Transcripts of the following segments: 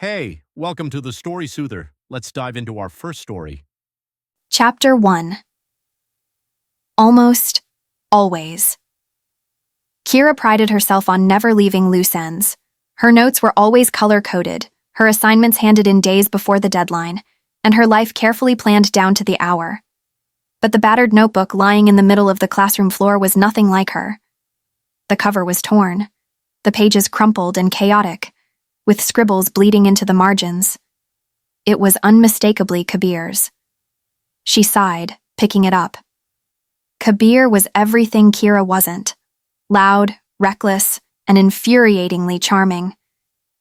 Hey, welcome to the Story Soother. Let's dive into our first story. Chapter 1. Almost always. Kyra prided herself on never leaving loose ends. Her notes were always color-coded, her assignments handed in days before the deadline, and her life carefully planned down to the hour. But the battered notebook lying in the middle of the classroom floor was nothing like her. The cover was torn, the pages crumpled and chaotic, with scribbles bleeding into the margins. It was unmistakably Kabir's. She sighed, picking it up. Kabir was everything Kyra wasn't. Loud, reckless, and infuriatingly charming.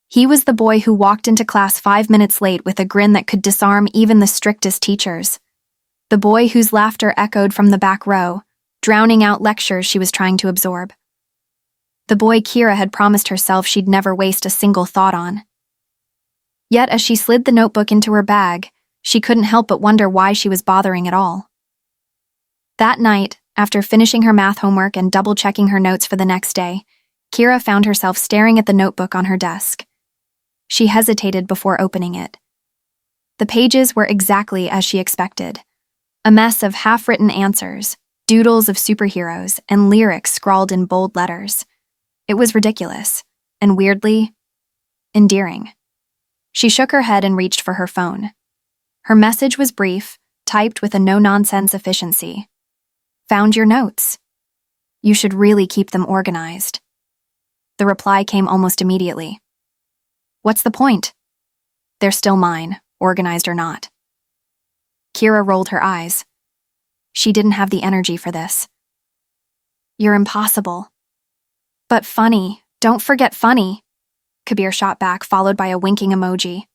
He was the boy who walked into class 5 minutes late with a grin that could disarm even the strictest teachers. The boy whose laughter echoed from the back row, drowning out lectures she was trying to absorb. The boy Kyra had promised herself she'd never waste a single thought on. Yet as she slid the notebook into her bag, she couldn't help but wonder why she was bothering at all. That night, after finishing her math homework and double-checking her notes for the next day, Kyra found herself staring at the notebook on her desk. She hesitated before opening it. The pages were exactly as she expected. A mess of half-written answers, doodles of superheroes, and lyrics scrawled in bold letters. It was ridiculous, and weirdly, endearing. She shook her head and reached for her phone. Her message was brief, typed with a no-nonsense efficiency. Found your notes. You should really keep them organized. The reply came almost immediately. What's the point? They're still mine, organized or not. Kyra rolled her eyes. She didn't have the energy for this. You're impossible. But funny, don't forget funny. Kabir shot back, followed by a winking emoji.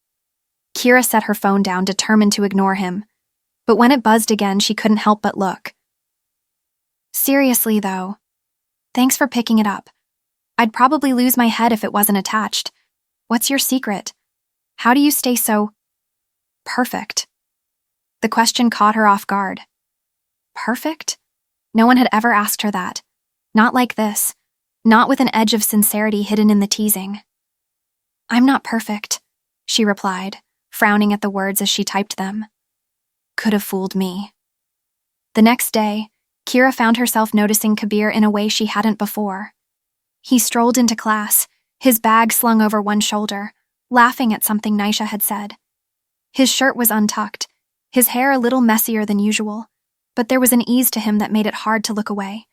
Kyra set her phone down, determined to ignore him. But when it buzzed again, she couldn't help but look. Seriously, though. Thanks for picking it up. I'd probably lose my head if it wasn't attached. What's your secret? How do you stay so perfect? The question caught her off guard. Perfect? No one had ever asked her that. Not like this. Not with an edge of sincerity hidden in the teasing. I'm not perfect, she replied, frowning at the words as she typed them. Could have fooled me. The next day, Kyra found herself noticing Kabir in a way she hadn't before. He strolled into class, his bag slung over one shoulder, laughing at something Nisha had said. His shirt was untucked, his hair a little messier than usual, but there was an ease to him that made it hard to look away.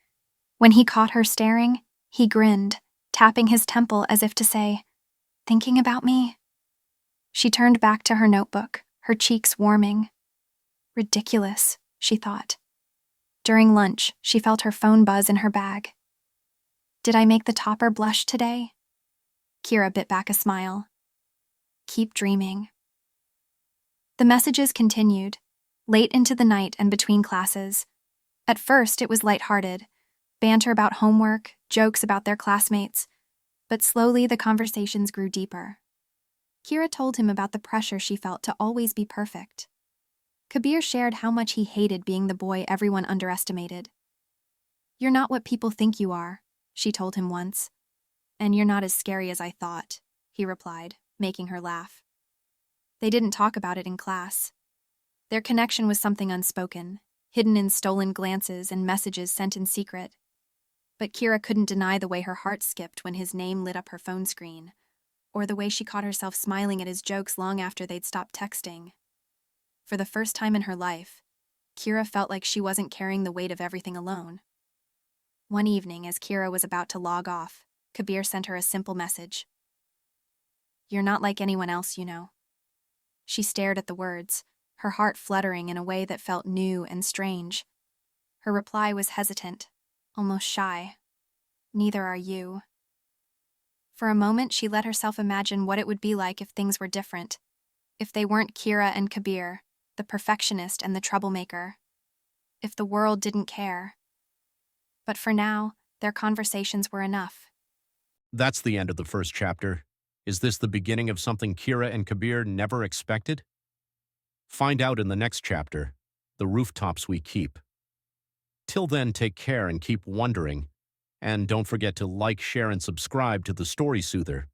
When he caught her staring, he grinned, tapping his temple as if to say, "Thinking about me?" She turned back to her notebook, her cheeks warming. Ridiculous, she thought. During lunch, she felt her phone buzz in her bag. Did I make the topper blush today? Kyra bit back a smile. Keep dreaming. The messages continued, late into the night and between classes. At first, it was lighthearted, banter about homework, jokes about their classmates, but slowly the conversations grew deeper. Kyra told him about the pressure she felt to always be perfect. Kabir shared how much he hated being the boy everyone underestimated. You're not what people think you are, she told him once. And you're not as scary as I thought, he replied, making her laugh. They didn't talk about it in class. Their connection was something unspoken, hidden in stolen glances and messages sent in secret. But Kyra couldn't deny the way her heart skipped when his name lit up her phone screen, or the way she caught herself smiling at his jokes long after they'd stopped texting. For the first time in her life, Kyra felt like she wasn't carrying the weight of everything alone. One evening, as Kyra was about to log off, Kabir sent her a simple message. You're not like anyone else, you know. She stared at the words, her heart fluttering in a way that felt new and strange. Her reply was hesitant, almost shy. Neither are you. For a moment, she let herself imagine what it would be like if things were different, if they weren't Kyra and Kabir, the perfectionist and the troublemaker, if the world didn't care. But for now, their conversations were enough. That's the end of the first chapter. Is this the beginning of something Kyra and Kabir never expected? Find out in the next chapter, The Rooftops We Keep. Till then, take care and keep wondering. And don't forget to like, share, and subscribe to The Story Soother.